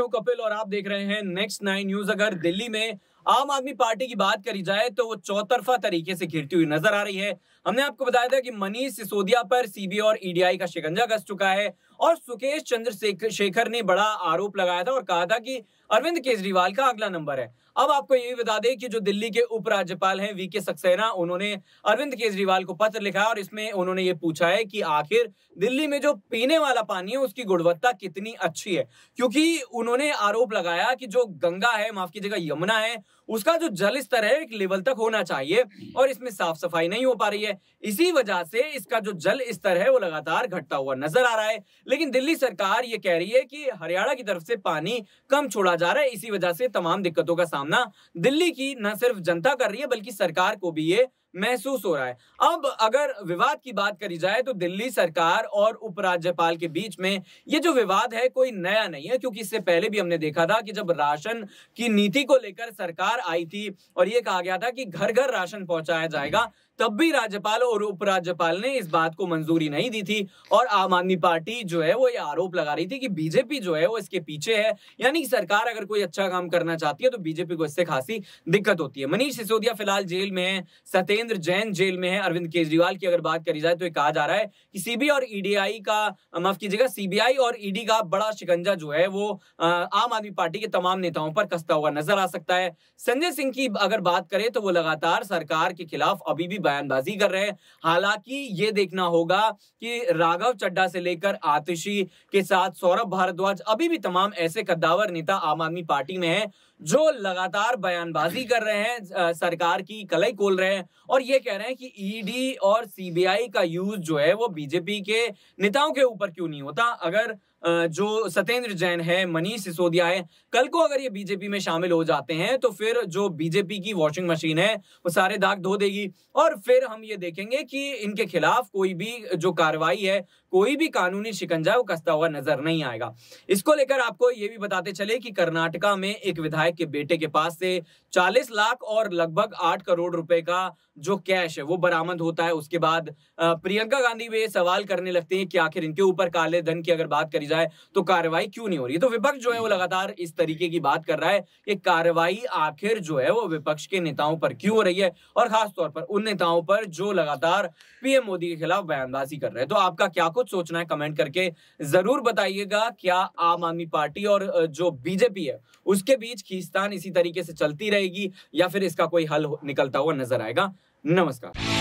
मैं हूं कपिल और आप देख रहे हैं नेक्स्ट 9 न्यूज। अगर दिल्ली में आम आदमी पार्टी की बात करी जाए तो वो चौतरफा तरीके से घिरती हुई नजर आ रही है। हमने आपको बताया था कि मनीष सिसोदिया पर सीबीआई और ईडीआई का शिकंजा कस चुका है और सुकेश चंद्रशेखर ने बड़ा आरोप लगाया था और कहा था कि अरविंद केजरीवाल का अगला नंबर है। अब आपको ये भी बता दें कि जो दिल्ली के उपराज्यपाल हैं वीके सक्सेना, उन्होंने अरविंद केजरीवाल को पत्र लिखा और इसमें उन्होंने ये पूछा है कि आखिर दिल्ली में जो पीने वाला पानी है उसकी गुणवत्ता कितनी अच्छी है, क्योंकि उन्होंने आरोप लगाया कि जो गंगा है, माफ कीजिएगा यमुना है, उसका जो जल स्तर है एक लेवल तक होना चाहिए और इसमें साफ सफाई नहीं हो पा रही है। इसी वजह से इसका जो जल स्तर है वो लगातार घटता हुआ नजर आ रहा है। लेकिन दिल्ली सरकार ये कह रही है कि हरियाणा की तरफ से पानी कम छोड़ा जा रहा है, इसी वजह से तमाम दिक्कतों का सामना दिल्ली की न सिर्फ जनता कर रही है बल्कि सरकार को भी ये महसूस हो रहा है। अब अगर विवाद की बात करी जाए तो दिल्ली सरकार और उपराज्यपाल के बीच में ये जो विवाद है कोई नया नहीं है, क्योंकि इससे पहले भी हमने देखा था कि जब राशन की नीति को लेकर सरकार आई थी और ये कहा गया था कि घर घर राशन पहुंचाया जाएगा, तब भी राज्यपाल और उपराज्यपाल ने इस बात को मंजूरी नहीं दी थी और आम आदमी पार्टी जो है वो ये आरोप लगा रही थी कि बीजेपी जो है वो इसके पीछे है। यानी कि सरकार अगर कोई अच्छा काम करना चाहती है तो बीजेपी को इससे खासी दिक्कत होती है। मनीष सिसोदिया फिलहाल जेल में है, सत्येंद्र जैन जेल में है। अरविंद केजरीवाल की अगर बात करी जाए तो ये कहा जा रहा है कि सीबीआई और ईडीआई का, माफ कीजिएगा, सीबीआई और ईडी का बड़ा शिकंजा जो है वो आम आदमी पार्टी के तमाम नेताओं पर कसता हुआ नजर आ सकता है। संजय सिंह की अगर बात करें तो वो लगातार सरकार के खिलाफ अभी भी बयानबाजी कर रहे हैं। हालांकि ये देखना होगा कि राघव चड्ढा से लेकर आतिशी के साथ सौरभ भारद्वाज, अभी भी तमाम ऐसे कद्दावर नेता आम आदमी पार्टी में हैं जो लगातार बयानबाजी कर रहे हैं, सरकार की कलई खोल रहे हैं और ये कह रहे हैं कि ईडी और सीबीआई का यूज जो है वो बीजेपी के नेताओं के ऊपर क्यों नहीं होता। अगर जो सत्येंद्र जैन है, मनीष सिसोदिया है, कल को अगर ये बीजेपी में शामिल हो जाते हैं तो फिर जो बीजेपी की वॉशिंग मशीन है वो सारे दाग धो देगी और फिर हम ये देखेंगे कि इनके खिलाफ कोई भी जो कार्रवाई है, कोई भी कानूनी शिकंजा वो कसता हुआ नजर नहीं आएगा। इसको लेकर आपको ये भी बताते चले कि कर्नाटका में एक विधायक के बेटे के पास से 40 लाख और लगभग 8 करोड़ रुपए का जो कैश है वो बरामद होता है। उसके बाद प्रियंका गांधी भी सवाल करने लगते हैं कि आखिर इनके ऊपर काले धन की अगर बात करी जाए तो कार्रवाई क्यों नहीं हो रही है। तो विपक्ष जो है वो लगातार इस तरीके की बात कर रहा है कि कार्रवाई आखिर जो है वो विपक्ष के नेताओं पर क्यों हो रही है और खासतौर पर उन नेताओं पर जो लगातार पीएम मोदी के खिलाफ बयानबाजी कर रहे हैं। तो आपका क्या कुछ सोचना है कमेंट करके जरूर बताइएगा। क्या आम आदमी पार्टी और जो बीजेपी है उसके बीच खींचतान इसी तरीके से चलती रहेगी या फिर इसका कोई हल निकलता हुआ नजर आएगा? नमस्कार।